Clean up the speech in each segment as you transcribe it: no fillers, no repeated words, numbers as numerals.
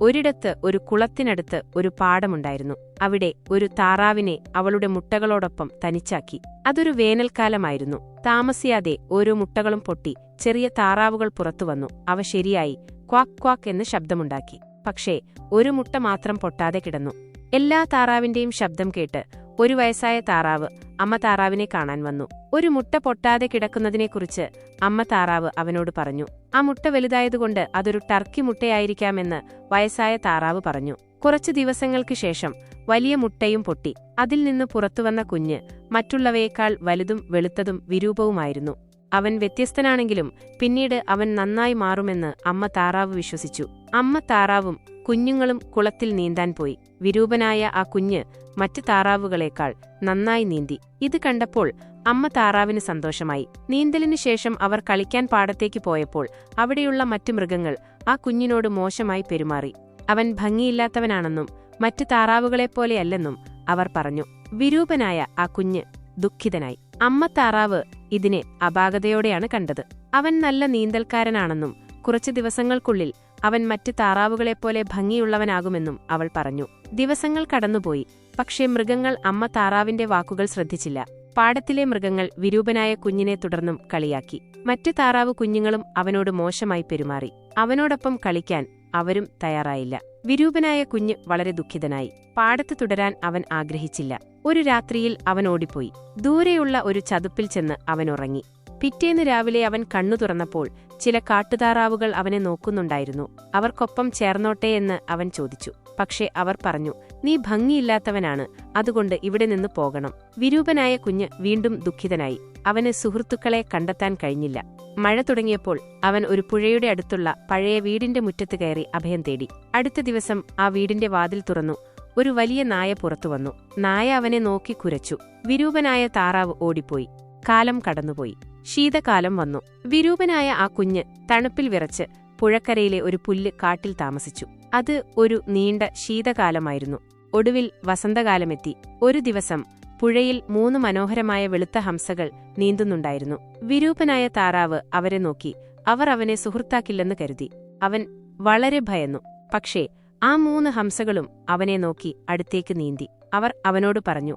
ഒരിടത്ത് ഒരു കുളത്തിനടുത്ത് ഒരു പാടമുണ്ടായിരുന്നു. അവിടെ ഒരു താറാവിനെ അവളുടെ മുട്ടകളോടൊപ്പം തനിച്ചാക്കി. അതൊരു വേനൽക്കാലമായിരുന്നു. താമസിയാതെ ഓരോ മുട്ടകളും പൊട്ടി ചെറിയ താറാവുകൾ പുറത്തുവന്നു. അവ ശരിയായി ക്വാക്ക് ക്വാക്ക് എന്ന് ശബ്ദമുണ്ടാക്കി. പക്ഷേ ഒരു മുട്ട മാത്രം പൊട്ടാതെ കിടന്നു. എല്ലാ താറാവിന്റെയും ശബ്ദം കേട്ട് ഒരു വയസ്സായ താറാവ് അമ്മ താറാവിനെ കാണാൻ വന്നു. ഒരു മുട്ട പൊട്ടാതെ കിടക്കുന്നതിനെക്കുറിച്ച് അമ്മ താറാവ് അവനോട് പറഞ്ഞു. ആ മുട്ട വലുതായതുകൊണ്ട് അതൊരു ടർക്കി മുട്ടയായിരിക്കാമെന്ന് വയസ്സായ താറാവ് പറഞ്ഞു. കുറച്ചു ദിവസങ്ങൾക്ക് ശേഷം വലിയ മുട്ടയും പൊട്ടി. അതിൽ നിന്ന് പുറത്തുവന്ന കുഞ്ഞ് മറ്റുള്ളവയേക്കാൾ വലുതും വെളുത്തതും വിരൂപവുമായിരുന്നു. അവൻ വ്യത്യസ്തനാണെങ്കിലും പിന്നീട് അവൻ നന്നായി മാറുമെന്ന് അമ്മ താറാവ് വിശ്വസിച്ചു. അമ്മ താറാവും കുഞ്ഞുങ്ങളും കുളത്തിൽ നീന്താൻ പോയി. വിരൂപനായ ആ കുഞ്ഞ് മറ്റ് താറാവുകളേക്കാൾ നന്നായി നീന്തി. ഇത് കണ്ടപ്പോൾ അമ്മ താറാവിന് സന്തോഷമായി. നീന്തലിനു ശേഷം അവർ കളിക്കാൻ പാടത്തേക്ക് പോയപ്പോൾ അവിടെയുള്ള മറ്റു മൃഗങ്ങൾ ആ കുഞ്ഞിനോട് മോശമായി പെരുമാറി. അവൻ ഭംഗിയില്ലാത്തവനാണെന്നും മറ്റു താറാവുകളെപ്പോലെയല്ലെന്നും അവർ പറഞ്ഞു. വിരൂപനായ ആ കുഞ്ഞ് ദുഃഖിതനായി. അമ്മ താറാവ് ഇതിനെ അപാകതയോടെയാണ് കണ്ടത്. അവൻ നല്ല നീന്തൽക്കാരനാണെന്നും കുറച്ചു ദിവസങ്ങൾക്കുള്ളിൽ അവൻ മറ്റ് താറാവുകളെപ്പോലെ ഭംഗിയുള്ളവനാകുമെന്നും അവൾ പറഞ്ഞു. ദിവസങ്ങൾ കടന്നുപോയി. പക്ഷേ മൃഗങ്ങൾ അമ്മ താറാവിന്റെ വാക്കുകൾ ശ്രദ്ധിച്ചില്ല. പാടത്തിലെ മൃഗങ്ങൾ വിരൂപനായ കുഞ്ഞിനെ തുടർന്നും കളിയാക്കി. മറ്റു താറാവ് കുഞ്ഞുങ്ങളും അവനോട് മോശമായി പെരുമാറി. അവനോടൊപ്പം കളിക്കാൻ അവരും തയ്യാറായില്ല. വിരൂപനായ കുഞ്ഞ് വളരെ ദുഃഖിതനായി. പാടത്ത് തുടരാൻ അവൻ ആഗ്രഹിച്ചില്ല. ഒരു രാത്രിയിൽ അവൻ ഓടിപ്പോയി. ദൂരെയുള്ള ഒരു ചതുപ്പിൽ ചെന്ന് അവൻ ഉറങ്ങി. പിറ്റേന്ന് രാവിലെ അവൻ കണ്ണു തുറന്നപ്പോൾ ചില കാട്ടുതാറാവുകൾ അവനെ നോക്കുന്നുണ്ടായിരുന്നു. അവർക്കൊപ്പം ചേർന്നോട്ടെ എന്ന് അവൻ ചോദിച്ചു. പക്ഷേ അവർ പറഞ്ഞു, നീ ഭംഗിയില്ലാത്തവനാണ്, അതുകൊണ്ട് ഇവിടെ നിന്ന് പോകണം. വിരൂപനായ കുഞ്ഞ് വീണ്ടും ദുഃഖിതനായി. അവന് സുഹൃത്തുക്കളെ കണ്ടെത്താൻ കഴിഞ്ഞില്ല. മഴ തുടങ്ങിയപ്പോൾ അവൻ ഒരു പുഴയുടെ അടുത്തുള്ള പഴയ വീടിന്റെ മുറ്റത്ത് കയറി അഭയം തേടി. അടുത്ത ദിവസം ആ വീടിന്റെ വാതിൽ തുറന്നു. ഒരു വലിയ നായ പുറത്തുവന്നു. നായ അവനെ നോക്കി കുരച്ചു. വിരൂപനായ താറാവ് ഓടിപ്പോയി. കാലം കടന്നുപോയി. ശീതകാലം വന്നു. വിരൂപനായ ആ കുഞ്ഞ് തണുപ്പിൽ വിറച്ച് പുഴക്കരയിലെ ഒരു പുല്ല് കാട്ടിൽ താമസിച്ചു. അത് ഒരു നീണ്ട ശീതകാലമായിരുന്നു. ഒടുവിൽ വസന്തകാലമെത്തി. ഒരു ദിവസം പുഴയിൽ 3 മനോഹരമായ വെളുത്ത ഹംസകൾ നീന്തുന്നുണ്ടായിരുന്നു. വിരൂപനായ താറാവ് അവരെ നോക്കി. അവർ അവനെ സുഹൃത്താക്കില്ലെന്ന് കരുതി. അവൻ വളരെ ഭയന്നു. പക്ഷേ ആ 3 ഹംസകളും അവനെ നോക്കി അടുത്തേക്ക് നീന്തി. അവർ അവനോട് പറഞ്ഞു,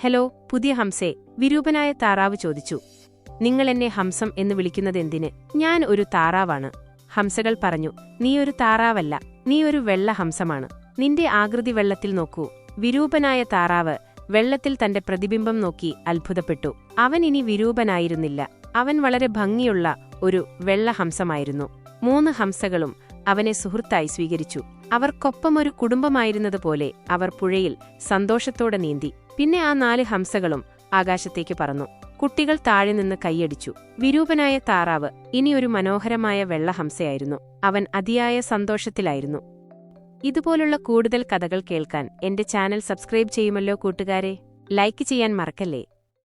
ഹലോ പുതിയ ഹംസേ. വിരൂപനായ താറാവ് ചോദിച്ചു, നിങ്ങൾ എന്നെ ഹംസം എന്ന് വിളിക്കുന്നതെന്തിന്? ഞാൻ ഒരു താറാവാണ്. ഹംസകൾ പറഞ്ഞു, നീ ഒരു താറാവല്ല, നീ ഒരു വെള്ള ഹംസമാണ്. നിന്റെ ആകൃതി വെള്ളത്തിൽ നോക്കൂ. വിരൂപനായ താറാവ് വെള്ളത്തിൽ തന്റെ പ്രതിബിംബം നോക്കി അത്ഭുതപ്പെട്ടു. അവൻ ഇനി വിരൂപനായിരുന്നില്ല. അവൻ വളരെ ഭംഗിയുള്ള ഒരു വെള്ള ഹംസമായിരുന്നു. 3 ഹംസകളും അവനെ സുഹൃത്തായി സ്വീകരിച്ചു. അവർക്കൊപ്പമൊരു കുടുംബമായിരുന്നതുപോലെ അവർ പുഴയിൽ സന്തോഷത്തോടെ നീന്തി. പിന്നെ ആ 4 ഹംസകളും ആകാശത്തേക്ക് പറന്നു. കുട്ടികൾ താഴെ നിന്ന് കൈയടിച്ചു. വിരൂപനായ താറാവ് ഇനിയൊരു മനോഹരമായ വെള്ളഹംസയായിരുന്നു. അവൻ അതിയായ സന്തോഷത്തിലായിരുന്നു. ഇതുപോലുള്ള കൂടുതൽ കഥകൾ കേൾക്കാൻ എന്റെ ചാനൽ സബ്സ്ക്രൈബ് ചെയ്യുമല്ലോ കൂട്ടുകാരെ. ലൈക്ക് ചെയ്യാൻ മറക്കല്ലേ.